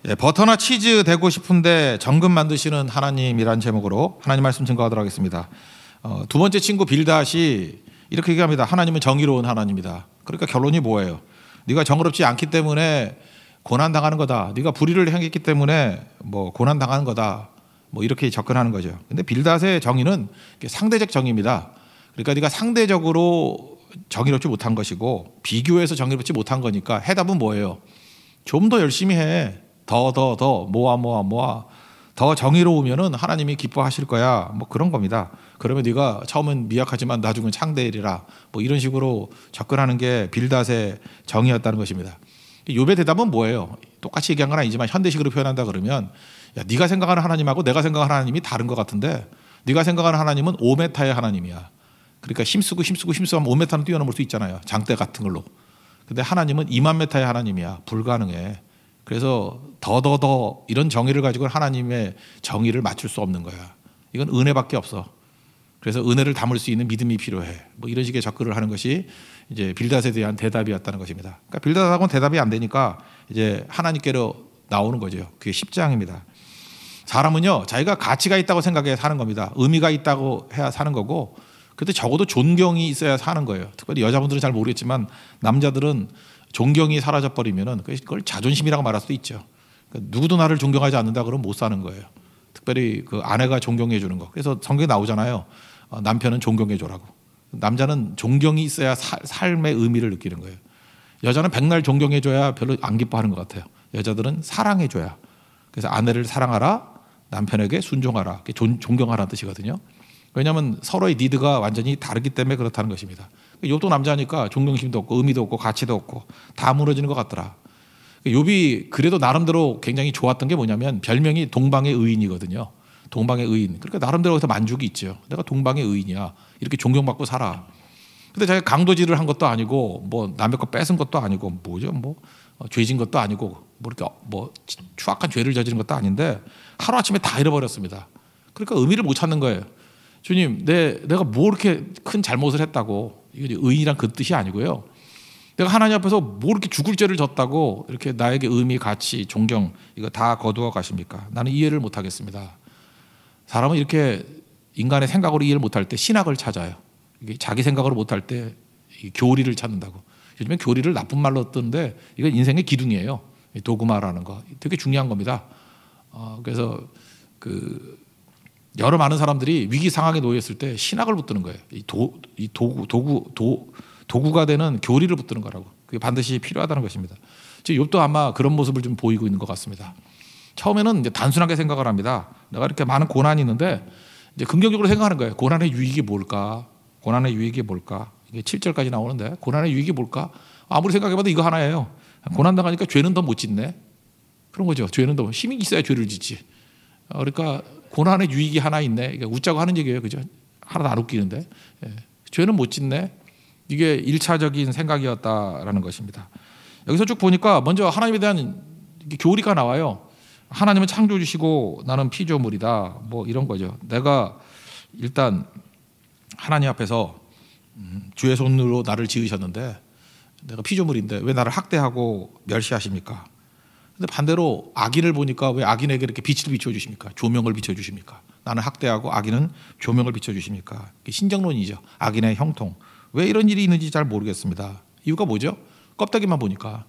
네, 버터나 치즈 되고 싶은데 정금 만드시는 하나님이란 제목으로 하나님 말씀 증거하도록 하겠습니다. 두 번째 친구 빌닷이 이렇게 얘기합니다. 하나님은 정의로운 하나님이다. 그러니까 결론이 뭐예요? 네가 정의롭지 않기 때문에 고난당하는 거다. 네가 불의를 행했기 때문에 뭐 고난당하는 거다. 뭐 이렇게 접근하는 거죠. 근데 빌닷의 정의는 상대적 정의입니다. 그러니까 네가 상대적으로 정의롭지 못한 것이고 비교해서 정의롭지 못한 거니까 해답은 뭐예요? 좀 더 열심히 해. 더 모아 더 정의로우면은 하나님이 기뻐하실 거야. 뭐 그런 겁니다. 그러면 네가 처음은 미약하지만 나중은 창대해리라. 뭐 이런 식으로 접근하는 게 빌닷의 정의였다는 것입니다. 욥의 대답은 뭐예요? 똑같이 얘기한 건 아니지만 현대식으로 표현한다 그러면 야, 네가 생각하는 하나님하고 내가 생각하는 하나님이 다른 것 같은데 네가 생각하는 하나님은 5m의 하나님이야. 그러니까 힘쓰고 하면 5m는 뛰어넘을 수 있잖아요. 장대 같은 걸로. 근데 하나님은 2만 m의 하나님이야. 불가능해. 그래서 더 이런 정의를 가지고 하나님의 정의를 맞출 수 없는 거야. 이건 은혜밖에 없어. 그래서 은혜를 담을 수 있는 믿음이 필요해. 뭐 이런 식의 접근을 하는 것이 이제 빌닷에 대한 대답이었다는 것입니다. 그러니까 빌닷하고는 대답이 안 되니까 이제 하나님께로 나오는 거죠. 그게 10장입니다. 사람은요, 자기가 가치가 있다고 생각해 사는 겁니다. 의미가 있다고 해야 사는 거고, 그때 적어도 존경이 있어야 사는 거예요. 특별히 여자분들은 잘 모르겠지만 남자들은 존경이 사라져 버리면은 그걸 자존심이라고 말할 수도 있죠. 그러니까 누구도 나를 존경하지 않는다 그러면 못 사는 거예요. 특별히 그 아내가 존경해 주는 거. 그래서 성경에 나오잖아요. 남편은 존경해 줘라고. 남자는 존경이 있어야 삶의 의미를 느끼는 거예요. 여자는 백날 존경해 줘야 별로 안 기뻐하는 것 같아요. 여자들은 사랑해 줘야. 그래서 아내를 사랑하라, 남편에게 순종하라, 존경하라는 뜻이거든요. 왜냐하면 서로의 니드가 완전히 다르기 때문에 그렇다는 것입니다. 욥도 남자니까 존경심도 없고 의미도 없고 가치도 없고 다 무너지는 것 같더라. 욥이 그래도 나름대로 굉장히 좋았던 게 뭐냐면 별명이 동방의 의인이거든요. 동방의 의인. 그러니까 나름대로 거기서 만족이 있죠. 내가 동방의 의인이야. 이렇게 존경받고 살아. 근데 자기가 강도질을 한 것도 아니고 뭐 남의 거 뺏은 것도 아니고 뭐죠? 죄진 것도 아니고 뭐 이렇게 추악한 죄를 저지른 것도 아닌데 하루아침에 다 잃어버렸습니다. 그러니까 의미를 못 찾는 거예요. 주님, 내가 뭐 이렇게 큰 잘못을 했다고. 이게 의인이란 그 뜻이 아니고요. 내가 하나님 앞에서 뭐 이렇게 죽을 죄를 졌다고 이렇게 나에게 의미, 가치, 존경 이거 다 거두어 가십니까? 나는 이해를 못 하겠습니다. 사람은 이렇게 인간의 생각으로 이해를 못할 때 신학을 찾아요. 이게 자기 생각으로 못할 때 교리를 찾는다고. 요즘에 교리를 나쁜 말로 쓰는데 이건 인생의 기둥이에요. 도구마라는 거 되게 중요한 겁니다. 그래서 여러 많은 사람들이 위기 상황에 놓였을 때 신학을 붙드는 거예요. 도구가 되는 교리를 붙드는 거라고. 그게 반드시 필요하다는 것입니다. 지금 욥도 아마 그런 모습을 좀 보이고 있는 것 같습니다. 처음에는 이제 단순하게 생각을 합니다. 내가 이렇게 많은 고난이 있는데 이제 긍정적으로 생각하는 거예요. 고난의 유익이 뭘까? 고난의 유익이 뭘까? 이게 7절까지 나오는데 고난의 유익이 뭘까? 아무리 생각해봐도 이거 하나예요. 고난 당하니까 죄는 더 못 짓네. 그런 거죠. 죄는 더 힘이 있어야 죄를 짓지. 그러니까 고난의 유익이 하나 있네. 이게 웃자고 하는 얘기예요. 그죠? 하나도 안 웃기는데. 예. 죄는 못 짓네. 이게 1차적인 생각이었다라는 것입니다. 여기서 쭉 보니까 먼저 하나님에 대한 교리가 나와요. 하나님은 창조주시고 나는 피조물이다. 뭐 이런 거죠. 내가 일단 하나님 앞에서 주의 손으로 나를 지으셨는데 내가 피조물인데 왜 나를 학대하고 멸시하십니까? 근데 반대로 악인을 보니까 왜 악인에게 이렇게 빛을 비춰주십니까? 조명을 비춰주십니까? 나는 학대하고 악인은 조명을 비춰주십니까? 신정론이죠. 악인의 형통. 왜 이런 일이 있는지 잘 모르겠습니다. 이유가 뭐죠? 껍데기만 보니까.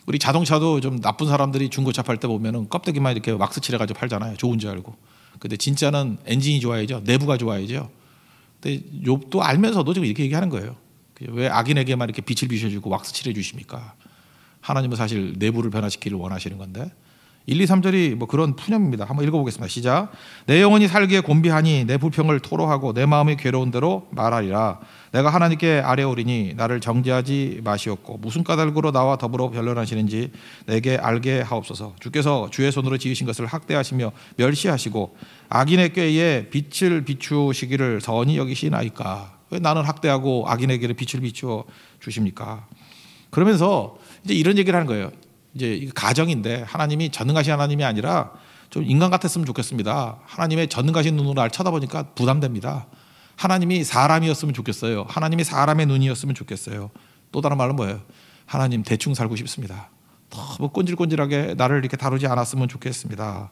우리 자동차도 좀 나쁜 사람들이 중고차 팔 때 보면은 껍데기만 이렇게 왁스 칠해가지고 팔잖아요. 좋은 줄 알고. 근데 진짜는 엔진이 좋아야죠. 내부가 좋아야죠. 근데 욥도 알면서도 지금 이렇게 얘기하는 거예요. 왜 악인에게만 이렇게 빛을 비춰주고 왁스 칠해 주십니까? 하나님은 사실 내부를 변화시키기를 원하시는 건데 1, 2, 3절이 뭐 그런 푸념입니다. 한번 읽어보겠습니다. 시작. 내 영혼이 살기에 곤비하니 내 불평을 토로하고 내 마음이 괴로운 대로 말하리라. 내가 하나님께 아뢰오리니 나를 정죄하지 마시옵고 무슨 까닭으로 나와 더불어 변론하시는지 내게 알게 하옵소서. 주께서 주의 손으로 지으신 것을 학대하시며 멸시하시고 악인의 꾀에 빛을 비추시기를 선히 여기시나이까. 왜 나는 학대하고 악인에게 빛을 비추어 주십니까? 그러면서 이제 이런 얘기를 하는 거예요. 이제 가정인데 하나님이 전능하신 하나님이 아니라 좀 인간 같았으면 좋겠습니다. 하나님의 전능하신 눈으로 날 쳐다보니까 부담됩니다. 하나님이 사람이었으면 좋겠어요. 하나님이 사람의 눈이었으면 좋겠어요. 또 다른 말은 뭐예요? 하나님 대충 살고 싶습니다. 너무 꼰질꼰질하게 나를 이렇게 다루지 않았으면 좋겠습니다.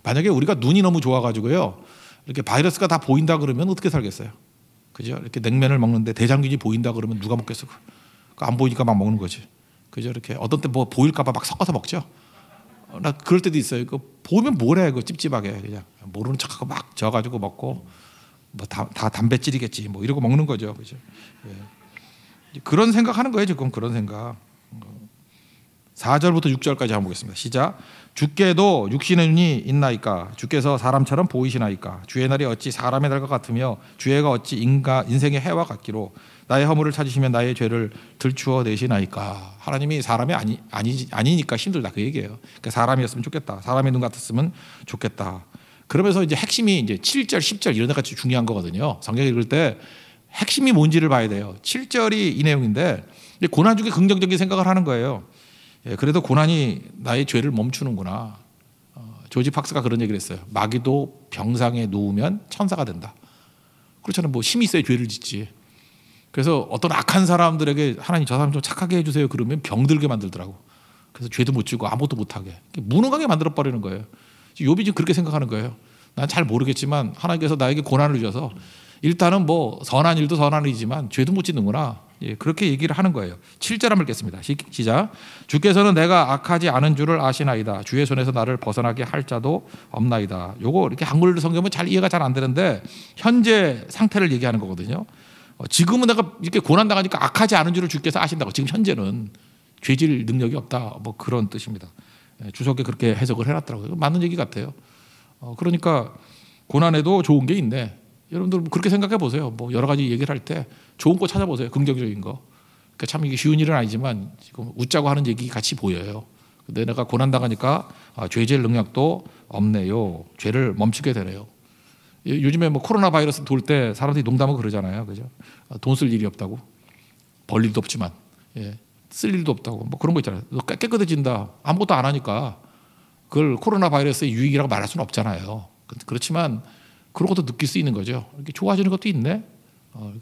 만약에 우리가 눈이 너무 좋아가지고요, 이렇게 바이러스가 다 보인다 그러면 어떻게 살겠어요? 그죠? 이렇게 냉면을 먹는데 대장균이 보인다 그러면 누가 먹겠어? 안 보이니까 막 먹는 거지. 그죠? 이렇게 어떤 때 뭐 보일까봐 막 섞어서 먹죠. 나 그럴 때도 있어요. 그 보면 뭐래, 그 찝찝하게 그냥 모르는 척하고 막 져가지고 먹고 뭐 다 단백질이겠지 뭐 이러고 먹는 거죠. 그죠? 예. 그런 생각하는 거예요 지금. 그런 생각. 4절부터 6절까지 한번 보겠습니다. 시작. 주께도 육신의 눈이 있나이까? 주께서 사람처럼 보이시나이까? 주의 날이 어찌 사람의 날과 같으며 주의 해가 어찌 인생의 해와 같기로? 나의 허물을 찾으시면 나의 죄를 들추어 내시나이까? 하나님이 사람이 아니니까 힘들다 그 얘기예요. 그러니까 사람이었으면 좋겠다. 사람의 눈 같았으면 좋겠다. 그러면서 이제 핵심이 이제 7절, 10절 이런 데가 중요한 거거든요. 성경 읽을 때 핵심이 뭔지를 봐야 돼요. 7절이 이 내용인데 고난 중에 긍정적인 생각을 하는 거예요. 예, 그래도 고난이 나의 죄를 멈추는구나. 조지 팍스가 그런 얘기를 했어요. 마귀도 병상에 누우면 천사가 된다. 그렇잖아요. 뭐 힘이 있어야 죄를 짓지. 그래서 어떤 악한 사람들에게 하나님 저 사람 좀 착하게 해주세요 그러면 병들게 만들더라고. 그래서 죄도 못 지고 아무것도 못하게 무능하게 만들어버리는 거예요. 욥이 지금 그렇게 생각하는 거예요. 난 잘 모르겠지만 하나님께서 나에게 고난을 주셔서 일단은 뭐 선한 일도 선한 일이지만 죄도 못 짓는구나. 예, 그렇게 얘기를 하는 거예요. 7절 한번 읽겠습니다. 시작. 주께서는 내가 악하지 않은 줄을 아시나이다. 주의 손에서 나를 벗어나게 할 자도 없나이다. 요거 이렇게 한글 성경은 잘 이해가 잘 안 되는데 현재 상태를 얘기하는 거거든요. 지금은 내가 이렇게 고난 당하니까 악하지 않은 줄을 주께서 아신다고. 지금 현재는 죄질 능력이 없다. 뭐 그런 뜻입니다. 주석에 그렇게 해석을 해놨더라고요. 맞는 얘기 같아요. 그러니까 고난에도 좋은 게 있네. 여러분들 그렇게 생각해 보세요. 뭐 여러 가지 얘기를 할 때 좋은 거 찾아보세요. 긍정적인 거. 그러니까 참 이게 쉬운 일은 아니지만 지금 웃자고 하는 얘기 같이 보여요. 근데 내가 고난 당하니까 죄질 능력도 없네요. 죄를 멈추게 되네요. 요즘에 뭐 코로나 바이러스 돌 때 사람들이 농담을 그러잖아요. 그죠? 돈 쓸 일이 없다고. 벌 일도 없지만. 예. 쓸 일도 없다고. 뭐 그런 거 있잖아요. 너 깨끗해진다. 아무것도 안 하니까 그걸 코로나 바이러스의 유익이라고 말할 수는 없잖아요. 그렇지만 그런 것도 느낄 수 있는 거죠. 이렇게 좋아지는 것도 있네.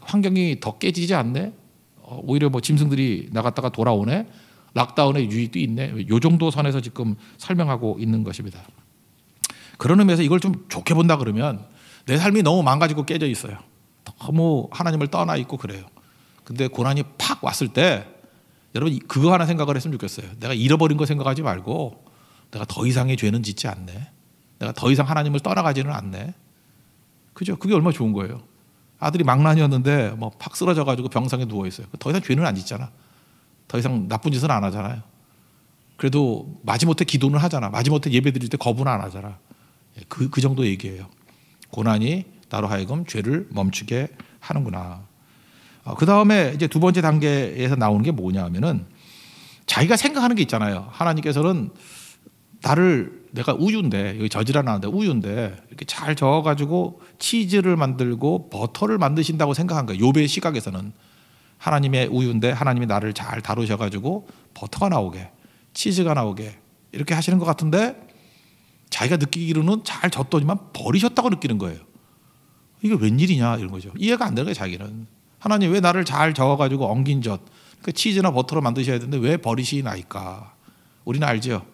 환경이 더 깨지지 않네. 오히려 뭐 짐승들이 나갔다가 돌아오네. 락다운의 유익도 있네. 이 정도 선에서 지금 설명하고 있는 것입니다. 그런 의미에서 이걸 좀 좋게 본다 그러면 내 삶이 너무 망가지고 깨져 있어요. 너무 하나님을 떠나 있고 그래요. 근데 고난이 팍 왔을 때 여러분 그거 하나 생각을 했으면 좋겠어요. 내가 잃어버린 거 생각하지 말고 내가 더 이상의 죄는 짓지 않네. 내가 더 이상 하나님을 떠나가지는 않네. 그죠? 그게 얼마나 좋은 거예요. 아들이 망난이었는데 뭐 팍 쓰러져가지고 병상에 누워 있어요. 더 이상 죄는 안 짓잖아. 더 이상 나쁜 짓은 안 하잖아요. 그래도 마지못해 기도는 하잖아. 마지못해 예배 드릴 때 거부는 안 하잖아. 그 정도 얘기예요. 고난이 나로 하여금 죄를 멈추게 하는구나. 그 다음에 이제 두 번째 단계에서 나오는 게 뭐냐 하면은 자기가 생각하는 게 있잖아요. 하나님께서는 내가 우유인데, 여기 저지라 나는데 우유인데 이렇게 잘 저어가지고 치즈를 만들고 버터를 만드신다고 생각한 거예요. 욥의 시각에서는 하나님의 우유인데 하나님이 나를 잘 다루셔가지고 버터가 나오게, 치즈가 나오게 이렇게 하시는 것 같은데 자기가 느끼기로는 잘 졌더니만 버리셨다고 느끼는 거예요. 이게 웬일이냐 이런 거죠. 이해가 안 되는 거예요. 자기는. 하나님 왜 나를 잘 저어가지고 엉긴 젖, 그 치즈나 버터로 만드셔야 되는데 왜 버리시나이까. 우리는 알죠.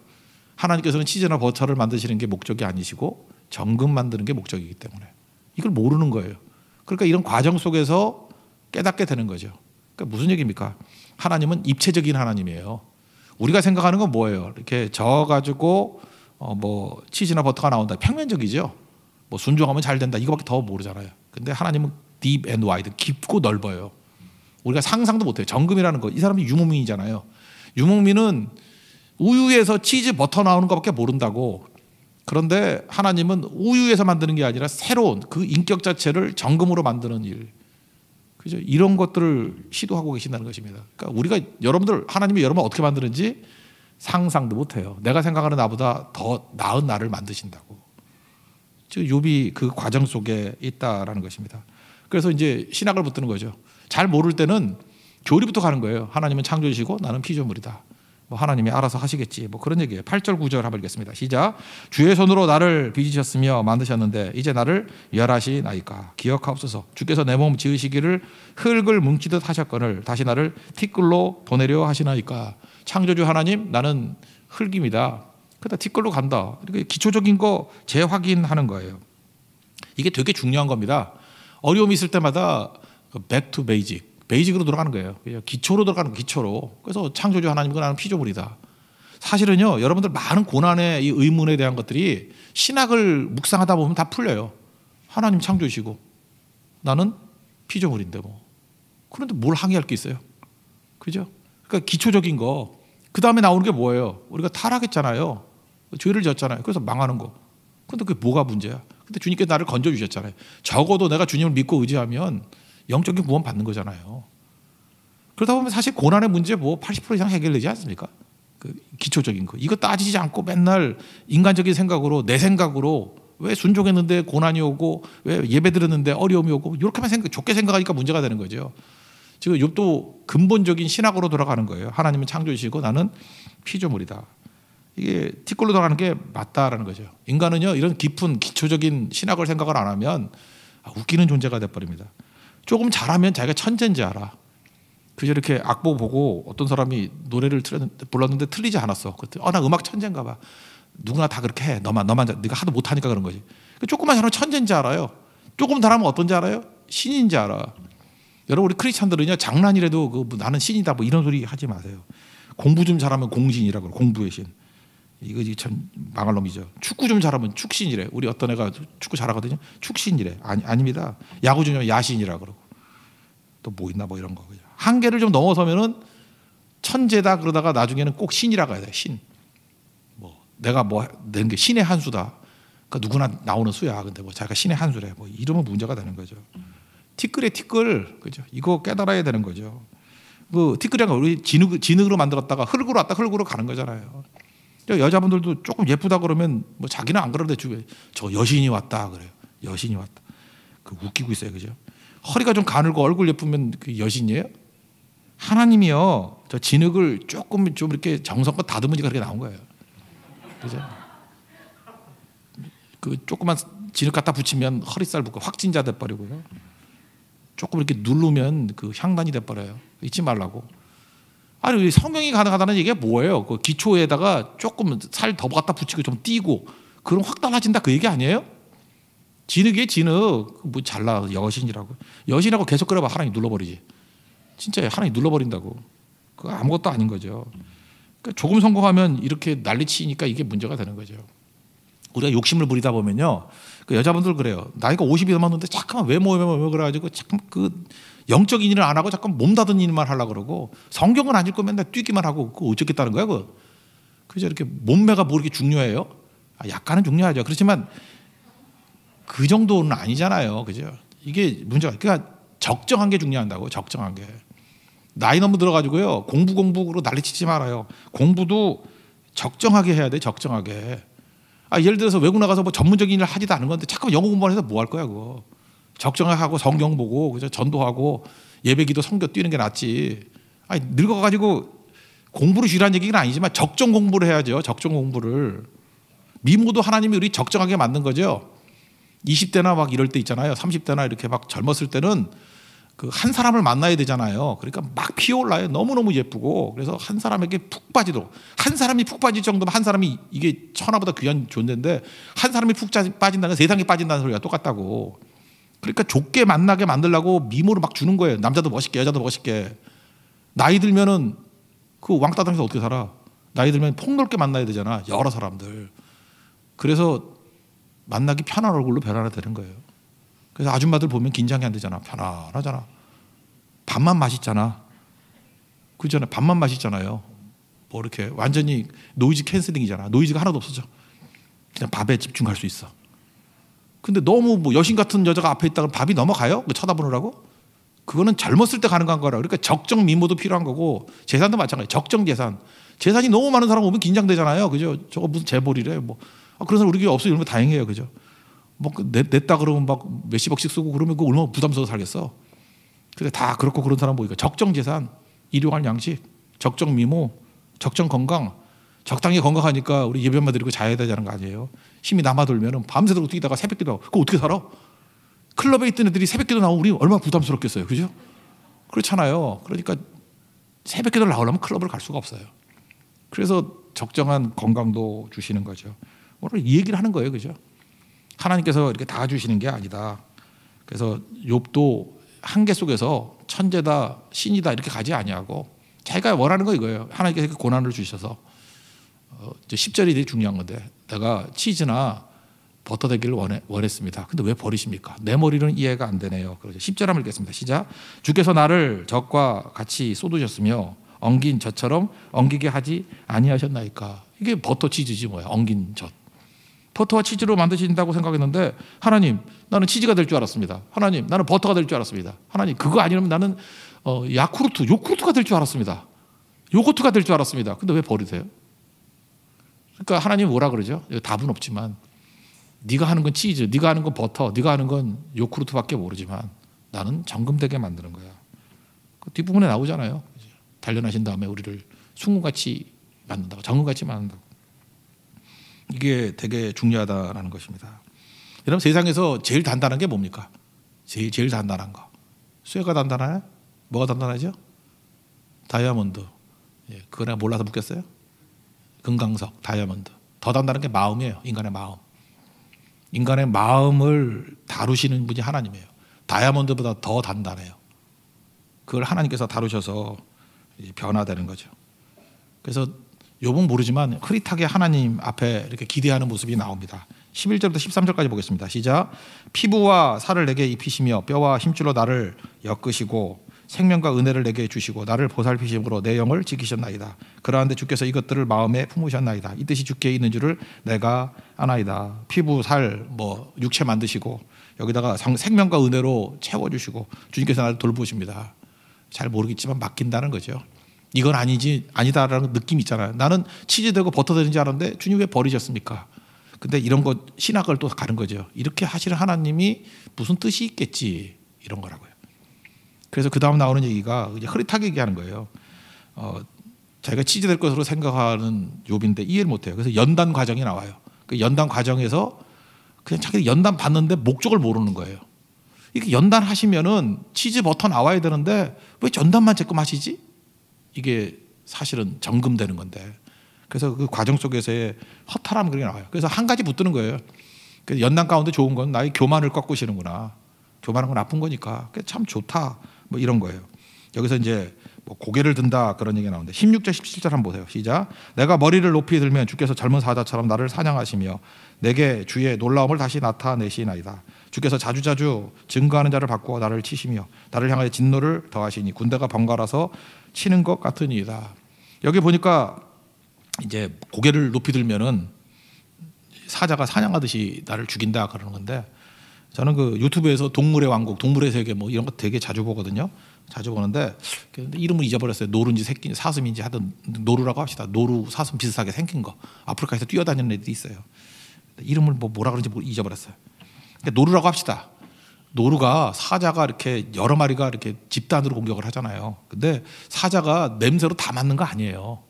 하나님께서는 치즈나 버터를 만드시는 게 목적이 아니시고 정금 만드는 게 목적이기 때문에 이걸 모르는 거예요. 그러니까 이런 과정 속에서 깨닫게 되는 거죠. 그러니까 무슨 얘기입니까? 하나님은 입체적인 하나님이에요. 우리가 생각하는 건 뭐예요? 이렇게 저어가지고 뭐 치즈나 버터가 나온다. 평면적이죠. 뭐 순종하면 잘 된다. 이거밖에 더 모르잖아요. 근데 하나님은 deep and wide, 깊고 넓어요. 우리가 상상도 못해요. 정금이라는 거. 이 사람이 유목민이잖아요. 유목민은 우유에서 치즈 버터 나오는 것밖에 모른다고. 그런데 하나님은 우유에서 만드는 게 아니라 새로운 그 인격 자체를 정금으로 만드는 일. 그죠? 이런 것들을 시도하고 계신다는 것입니다. 그러니까 우리가 여러분들 하나님이 여러분 어떻게 만드는지 상상도 못해요. 내가 생각하는 나보다 더 나은 나를 만드신다고. 즉 욥이 그 과정 속에 있다라는 것입니다. 그래서 이제 신학을 붙드는 거죠. 잘 모를 때는 교리부터 가는 거예요. 하나님은 창조주시고 나는 피조물이다. 뭐 하나님이 알아서 하시겠지. 뭐 그런 얘기예요. 8절 9절 한번 읽겠습니다. 시작. 주의 손으로 나를 빚으셨으며 만드셨는데 이제 나를 멸하시나이까. 기억하옵소서. 주께서 내 몸 지으시기를 흙을 뭉치듯 하셨거늘 다시 나를 티끌로 보내려 하시나이까. 창조주 하나님, 나는 흙입니다. 그러다 티끌로 간다. 이렇게 기초적인 거 재확인하는 거예요. 이게 되게 중요한 겁니다. 어려움이 있을 때마다 back to basic, 베이직으로 돌아가는 거예요. 기초로 돌아가는 거예요. 기초로. 그래서 창조주 하나님과 나는 피조물이다. 사실은요, 여러분들 많은 고난의 이 의문에 대한 것들이 신학을 묵상하다 보면 다 풀려요. 하나님 창조시고 나는 피조물인데 뭐. 그런데 뭘 항의할 게 있어요? 그죠? 그러니까 기초적인 거. 그 다음에 나오는 게 뭐예요? 우리가 타락했잖아요. 죄를 졌잖아요. 그래서 망하는 거. 근데 그게 뭐가 문제야? 근데 주님께서 나를 건져주셨잖아요. 적어도 내가 주님을 믿고 의지하면 영적인 구원 받는 거잖아요. 그러다 보면 사실 고난의 문제 뭐 80% 이상 해결되지 않습니까? 그 기초적인 거. 이거 따지지 않고 맨날 인간적인 생각으로, 내 생각으로 왜 순종했는데 고난이 오고, 왜 예배 드렸는데 어려움이 오고, 이렇게만 좋게 생각하니까 문제가 되는 거죠. 지금 욥도 근본적인 신학으로 돌아가는 거예요. 하나님은 창조주시고 나는 피조물이다. 이게 티끌로 돌아가는 게 맞다라는 거죠. 인간은요, 이런 깊은 기초적인 신학을 생각을 안 하면 웃기는 존재가 돼버립니다. 조금 잘하면 자기가 천재인지 알아. 그저 이렇게 악보 보고 어떤 사람이 노래를 불렀는데 틀리지 않았어. 나 음악 천재인가 봐. 누구나 다 그렇게 해. 너만 네가 하도 못하니까 그런 거지. 조금만 잘하면 천재인지 알아요. 조금 잘하면 어떤지 알아요? 신인지 알아. 여러분, 우리 크리스찬들은요, 장난이라도 나는 신이다 뭐 이런 소리 하지 마세요. 공부 좀 잘하면 공신이라고, 공부의 신. 이거 참 망할 놈이죠. 축구 좀 잘하면 축신이래. 우리 어떤 애가 축구 잘하거든요. 축신이래. 아닙니다. 야구 좀 야신이라 그러고. 또 뭐 있나 뭐 이런 거. 한계를 좀 넘어서면은 천재다 그러다가 나중에는 꼭 신이라고 해야 돼. 신. 뭐 내가 뭐 낸 게 신의 한 수다. 그러니까 누구나 나오는 수야. 근데 뭐 자기가 신의 한 수래. 뭐 이러면 문제가 되는 거죠. 티끌에 티끌. 그죠? 이거 깨달아야 되는 거죠. 그 티끌이란 거 우리 진흙으로 만들었다가 흙으로 왔다 흙으로 가는 거잖아요. 여자분들도 조금 예쁘다 그러면 뭐 자기는 안 그러는데 주변에 저 여신이 왔다 그래요. 여신이 왔다. 그 웃기고 있어요. 그죠? 허리가 좀 가늘고 얼굴 예쁘면 그 여신이에요? 하나님이요. 저 진흙을 조금 좀 이렇게 정성껏 다듬으니까 그렇게 나온 거예요. 그죠? 그 조그만 진흙 갖다 붙이면 허리살 붙고 확진자 돼버리고요. 조금 이렇게 누르면 그 향단이 돼버려요. 잊지 말라고. 아니, 성경이 가능하다는 얘기가 뭐예요? 그 기초에다가 조금 살 더 갖다 붙이고 좀 띄고 그럼 확 달라진다 그 얘기 아니에요? 진흙이에요, 진흙. 뭐 잘나 여신이라고. 여신하고 계속 그래봐 하나님 눌러버리지. 진짜 하나님 눌러버린다고. 그거 아무것도 아닌 거죠. 그러니까 조금 성공하면 이렇게 난리치니까 이게 문제가 되는 거죠. 우리가 욕심을 부리다 보면요, 그 여자분들 그래요. 나이가 50이 넘었는데 잠깐만 외모 그래가지고 잠깐 그 영적인 일을 안 하고 잠깐 몸다든 일만 하려고 그러고 성경은 안 읽고 맨날 뛰기만 하고 그거 어쩌겠다는 거야 그거. 그죠? 이렇게 몸매가 뭐 이렇게 중요해요? 약간은 중요하죠. 그렇지만 그 정도는 아니잖아요. 그죠? 이게 문제가. 그러니까 적정한 게 중요한다고. 적정한 게. 나이 너무 들어가지고요. 공부로 난리치지 말아요. 공부도 적정하게 해야 돼. 적정하게. 예를 들어서 외국 나가서 뭐 전문적인 일을 하지도 않은 건데 잠깐 영어 공부만 해서 뭐 할 거야 그거. 적정하게 하고 성경 보고 그죠? 전도하고 예배기도 성교 뛰는 게 낫지. 늙어가지고 공부를 쉬라는 얘기는 아니지만 적정 공부를 해야죠. 적정 공부를. 미모도 하나님이 우리 적정하게 만든 거죠. 20대나 막 이럴 때 있잖아요. 30대나 이렇게 막 젊었을 때는 그 한 사람을 만나야 되잖아요. 그러니까 막 피어올라요. 너무너무 예쁘고. 그래서 한 사람에게 푹 빠지도록. 한 사람이 푹 빠질 정도면 한 사람이 이게 천하보다 귀한 존재인데 한 사람이 푹 빠진다는 건 세상에 빠진다는 소리가 똑같다고. 그러니까 좁게 만나게 만들려고 미모를 막 주는 거예요. 남자도 멋있게 여자도 멋있게. 나이 들면은 그 왕따 당해서 어떻게 살아? 나이 들면 폭넓게 만나야 되잖아. 여러 사람들. 그래서 만나기 편한 얼굴로 변화가 되는 거예요. 그래서 아줌마들 보면 긴장이 안 되잖아. 편안하잖아. 밥만 맛있잖아. 그잖아. 밥만 맛있잖아요. 뭐 이렇게 완전히 노이즈 캔슬링이잖아. 노이즈가 하나도 없어져. 그냥 밥에 집중할 수 있어. 근데 너무 뭐 여신 같은 여자가 앞에 있다가 밥이 넘어가요? 쳐다보느라고? 그거는 젊었을 때 가능한 거라. 그러니까 적정 미모도 필요한 거고 재산도 마찬가지. 적정 재산. 재산이 너무 많은 사람 오면 긴장되잖아요. 그죠? 저거 무슨 재벌이래. 뭐 그런 사람 우리 교회 없어 이러면 다행이에요. 그죠? 뭐 냈다 그러면 막 몇십억씩 쓰고 그러면 그 얼마나 부담스러워 살겠어. 그러니까 다 그렇고 그런 사람 보니까 적정 재산, 일용할 양식, 적정 미모, 적정 건강. 적당히 건강하니까 우리 예배만 드리고 자야 되자는 거 아니에요. 힘이 남아돌면 밤새도록 뛰다가 새벽기도 하고 그거 어떻게 살아? 클럽에 있던 애들이 새벽기도 나오면 우리 얼마나 부담스럽겠어요. 그죠? 그렇잖아요. 그러니까 새벽기도를 나오려면 클럽을 갈 수가 없어요. 그래서 적정한 건강도 주시는 거죠. 오늘 이 얘기를 하는 거예요, 그죠? 하나님께서 이렇게 다 주시는 게 아니다. 그래서 욥도 한계 속에서 천재다, 신이다 이렇게 가지 아니하고 자기가 원하는 거 이거예요. 하나님께서 고난을 주셔서 10절이 되게 중요한 건데 내가 치즈나 버터 되기를 원했습니다. 근데 왜 버리십니까? 내 머리는 이해가 안 되네요. 그래서 10절 한번 읽겠습니다. 시작. 주께서 나를 젖과 같이 쏟으셨으며 엉긴 젖처럼 엉기게 하지 아니하셨나이까. 이게 버터 치즈지 뭐야. 엉긴 젖. 버터와 치즈로 만드신다고 생각했는데 하나님 나는 치즈가 될 줄 알았습니다. 하나님 나는 버터가 될 줄 알았습니다. 하나님 그거 아니면 나는 요구르트가 될 줄 알았습니다. 요거트가 될 줄 알았습니다. 근데 왜 버리세요? 그러니까 하나님 뭐라 그러죠? 답은 없지만 네가 하는 건 치즈, 네가 하는 건 버터, 네가 하는 건 요구르트밖에 모르지만 나는 정금되게 만드는 거야. 그 뒷부분에 나오잖아요. 단련하신 다음에 우리를 숭금같이 만든다고, 정금같이 만든다고. 이게 되게 중요하다는 것입니다. 여러분 세상에서 제일 단단한 게 뭡니까? 제일 단단한 거. 쇠가 단단하나요? 뭐가 단단하죠? 다이아몬드. 예, 그거 내가 몰라서 묻겠어요? 금강석, 다이아몬드. 더 단단한 게 마음이에요. 인간의 마음. 인간의 마음을 다루시는 분이 하나님이에요. 다이아몬드보다 더 단단해요. 그걸 하나님께서 다루셔서 변화되는 거죠. 그래서 욥은 모르지만 흐릿하게 하나님 앞에 이렇게 기대하는 모습이 나옵니다. 11절부터 13절까지 보겠습니다. 시작. 피부와 살을 내게 입히시며 뼈와 힘줄로 나를 엮으시고 생명과 은혜를 내게 주시고 나를 보살피심으로 내 영을 지키셨나이다. 그러한데 주께서 이것들을 마음에 품으셨나이다. 이 뜻이 주께 있는 줄을 내가 아나이다. 피부, 살, 육체 만드시고 여기다가 생명과 은혜로 채워주시고 주님께서 나를 돌보십니다. 잘 모르겠지만 맡긴다는 거죠. 이건 아니다라는 느낌이 있잖아요. 나는 치즈 되고 버터 되는 줄 알았는데 주님 왜 버리셨습니까? 근데 이런 거 신학을 또 가는 거죠. 이렇게 하시는 하나님이 무슨 뜻이 있겠지 이런 거라고요. 그래서 그 다음 나오는 얘기가 이제 흐릿하게 얘기하는 거예요. 자기가 치즈 될 것으로 생각하는 욥인데 이해를 못해요. 그래서 연단 과정이 나와요. 그 연단 과정에서 그냥 자기 연단 받는데 목적을 모르는 거예요. 이렇게 연단 하시면은 치즈 버터 나와야 되는데 왜 연단만 제끔 하시지? 이게 사실은 정금되는 건데. 그래서 그 과정 속에서의 허탈함 그런 게 나와요. 그래서 한 가지 붙드는 거예요. 그래서 연단 가운데 좋은 건 나의 교만을 꺾으시는구나. 교만한 건 나쁜 거니까. 참 좋다. 이런 거예요. 여기서 이제 고개를 든다 그런 얘기가 나오는데 16절 17절 한번 보세요. 시작. 내가 머리를 높이 들면 주께서 젊은 사자처럼 나를 사냥하시며 내게 주의 놀라움을 다시 나타내시나이다. 주께서 자주자주 증거하는 자를 바꾸어 나를 치시며 나를 향하여 진노를 더하시니 군대가 번갈아서 치는 것 같으니이다. 여기 보니까 이제 고개를 높이 들면은 사자가 사냥하듯이 나를 죽인다 그러는 건데 저는 그 유튜브에서 동물의 왕국, 동물의 세계 이런 거 되게 자주 보거든요. 자주 보는데 이름을 잊어버렸어요. 노루인지 새끼인지 사슴인지 하여튼 노루라고 합시다. 노루, 사슴 비슷하게 생긴 거. 아프리카에서 뛰어다니는 애들이 있어요. 이름을 뭐라 그런지 잊어버렸어요. 노루라고 합시다. 노루가 사자가 이렇게 여러 마리가 이렇게 집단으로 공격을 하잖아요. 근데 사자가 냄새로 다 맞는 거 아니에요.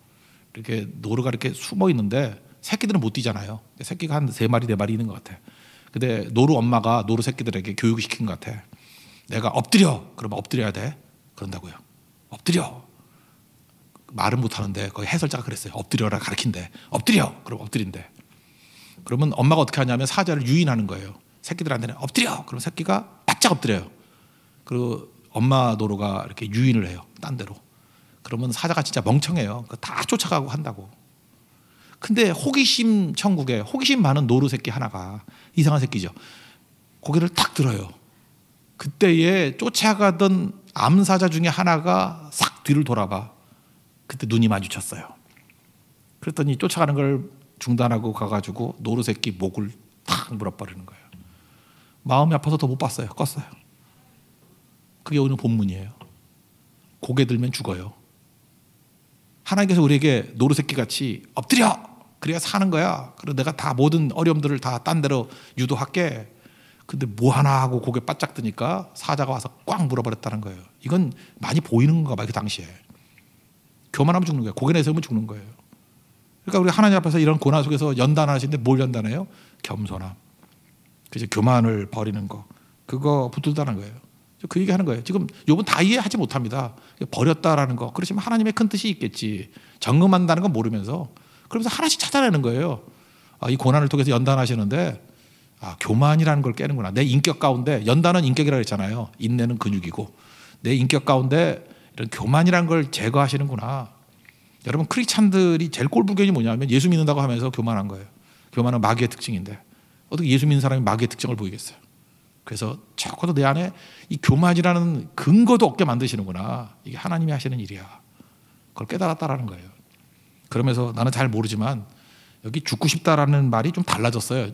이렇게 노루가 이렇게 숨어 있는데 새끼들은 못 뛰잖아요. 새끼가 한 3마리, 4마리 있는 것 같아. 근데 노루 엄마가 노루 새끼들에게 교육을 시킨 것 같아. 내가 엎드려. 그러면 엎드려야 돼. 그런다고요. 엎드려. 말은 못하는데 거기 해설자가 그랬어요. 엎드려라 가르친대. 엎드려. 그럼 엎드린대. 그러면 엄마가 어떻게 하냐면 사자를 유인하는 거예요. 새끼들한테는 엎드려. 그럼 새끼가 바짝 엎드려요. 그리고 엄마 노루가 이렇게 유인을 해요. 딴 데로. 그러면 사자가 진짜 멍청해요. 다 쫓아가고 한다고. 근데 호기심 천국에 호기심 많은 노루 새끼 하나가 이상한 새끼죠. 고개를 탁 들어요. 그때에 쫓아가던 암사자 중에 하나가 싹 뒤를 돌아봐. 그때 눈이 마주쳤어요. 그랬더니 쫓아가는 걸 중단하고 가가지고 노루 새끼 목을 탁 물어버리는 거예요. 마음이 아파서 더 못 봤어요. 껐어요. 그게 오늘 본문이에요. 고개 들면 죽어요. 하나님께서 우리에게 노루 새끼 같이 엎드려! 그래야 사는 거야. 그리고 내가 다 모든 어려움들을 다 딴 데로 유도할게. 근데 뭐 하나 하고 고개 바짝 드니까 사자가 와서 꽉 물어버렸다는 거예요. 이건 많이 보이는 건가 봐요. 그 당시에. 교만하면 죽는 거예요. 고개 내세우면 죽는 거예요. 그러니까 우리 하나님 앞에서 이런 고난 속에서 연단하시는데 뭘 연단해요? 겸손함. 그래서 교만을 버리는 거. 그거 붙들다는 거예요. 그 얘기하는 거예요. 지금 욥은 다 이해하지 못합니다. 버렸다라는 거. 그렇지만 하나님의 큰 뜻이 있겠지. 점검한다는 건 모르면서 그러면서 하나씩 찾아내는 거예요. 이 고난을 통해서 연단하시는데 교만이라는 걸 깨는구나. 내 인격 가운데 연단은 인격이라고 했잖아요. 인내는 근육이고 내 인격 가운데 이런 교만이라는 걸 제거하시는구나. 여러분 크리스찬들이 제일 꼴불견이 뭐냐면 예수 믿는다고 하면서 교만한 거예요. 교만은 마귀의 특징인데 어떻게 예수 믿는 사람이 마귀의 특징을 보이겠어요. 그래서 적어도 내 안에 이 교만이라는 근거도 없게 만드시는구나. 이게 하나님이 하시는 일이야. 그걸 깨달았다라는 거예요. 그러면서 나는 잘 모르지만 여기 죽고 싶다라는 말이 좀 달라졌어요.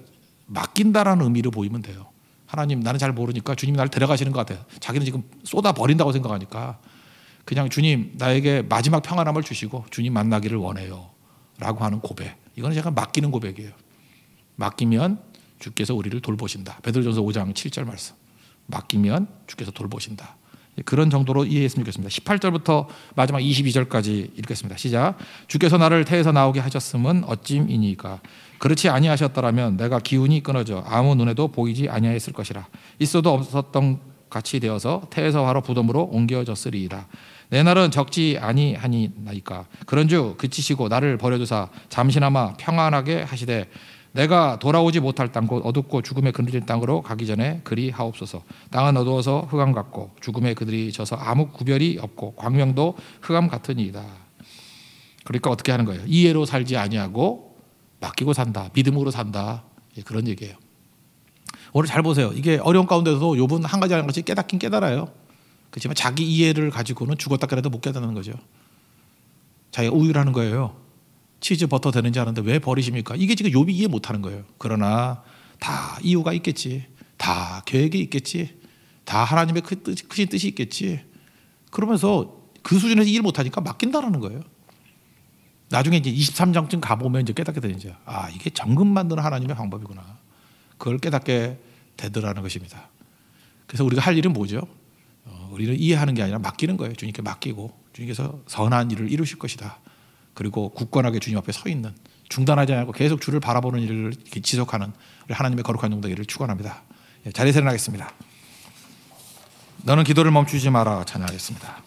맡긴다라는 의미로 보이면 돼요. 하나님 나는 잘 모르니까 주님이 나를 데려가시는 것 같아요. 자기는 지금 쏟아버린다고 생각하니까 그냥 주님 나에게 마지막 평안함을 주시고 주님 만나기를 원해요 라고 하는 고백. 이거는 제가 맡기는 고백이에요. 맡기면 주께서 우리를 돌보신다. 베드로전서 5장 7절 말씀. 맡기면 주께서 돌보신다. 그런 정도로 이해했으면 좋겠습니다. 18절부터 마지막 22절까지 읽겠습니다. 시작. 주께서 나를 태에서 나오게 하셨음은 어찜이니까 그렇지 아니하셨더라면 내가 기운이 끊어져 아무 눈에도 보이지 아니하였을 것이라. 있어도 없었던 같이 되어서 태에서 바로 부덤으로 옮겨졌으리이다. 내 날은 적지 아니하니까 그런즉 그치시고 나를 버려두사 잠시나마 평안하게 하시되 내가 돌아오지 못할 땅 곧 어둡고 죽음에 그늘진 땅으로 가기 전에 그리 하옵소서. 땅은 어두워서 흑암 같고 죽음에 그들이 져서 아무 구별이 없고 광명도 흑암 같으니이다. 그러니까 어떻게 하는 거예요? 이해로 살지 아니하고 맡기고 산다. 믿음으로 산다. 그런 얘기예요. 오늘 잘 보세요. 이게 어려운 가운데서도 욥은 한 가지 한 가지 깨닫긴 깨달아요. 그렇지만 자기 이해를 가지고는 죽었다 그래도 못 깨닫는 거죠. 자기가 우유라는 거예요. 치즈 버터 되는지 아는데 왜 버리십니까? 이게 지금 욥이 이해 못하는 거예요. 그러나 다 이유가 있겠지. 다 계획이 있겠지. 다 하나님의 크신 뜻이 있겠지. 그러면서 그 수준에서 이해를 못하니까 맡긴다라는 거예요. 나중에 이제 23장쯤 가보면 이제 깨닫게 되죠. 이게 정금 만드는 하나님의 방법이구나. 그걸 깨닫게 되더라는 것입니다. 그래서 우리가 할 일은 뭐죠? 우리는 이해하는 게 아니라 맡기는 거예요. 주님께 맡기고 주님께서 선한 일을 이루실 것이다. 그리고 굳건하게 주님 앞에 서 있는 중단하지 않고 계속 주를 바라보는 일을 지속하는 우리 하나님의 거룩한 종 되기를 축원합니다. 자리에서 일어나겠습니다. 너는 기도를 멈추지 마라 찬양하겠습니다.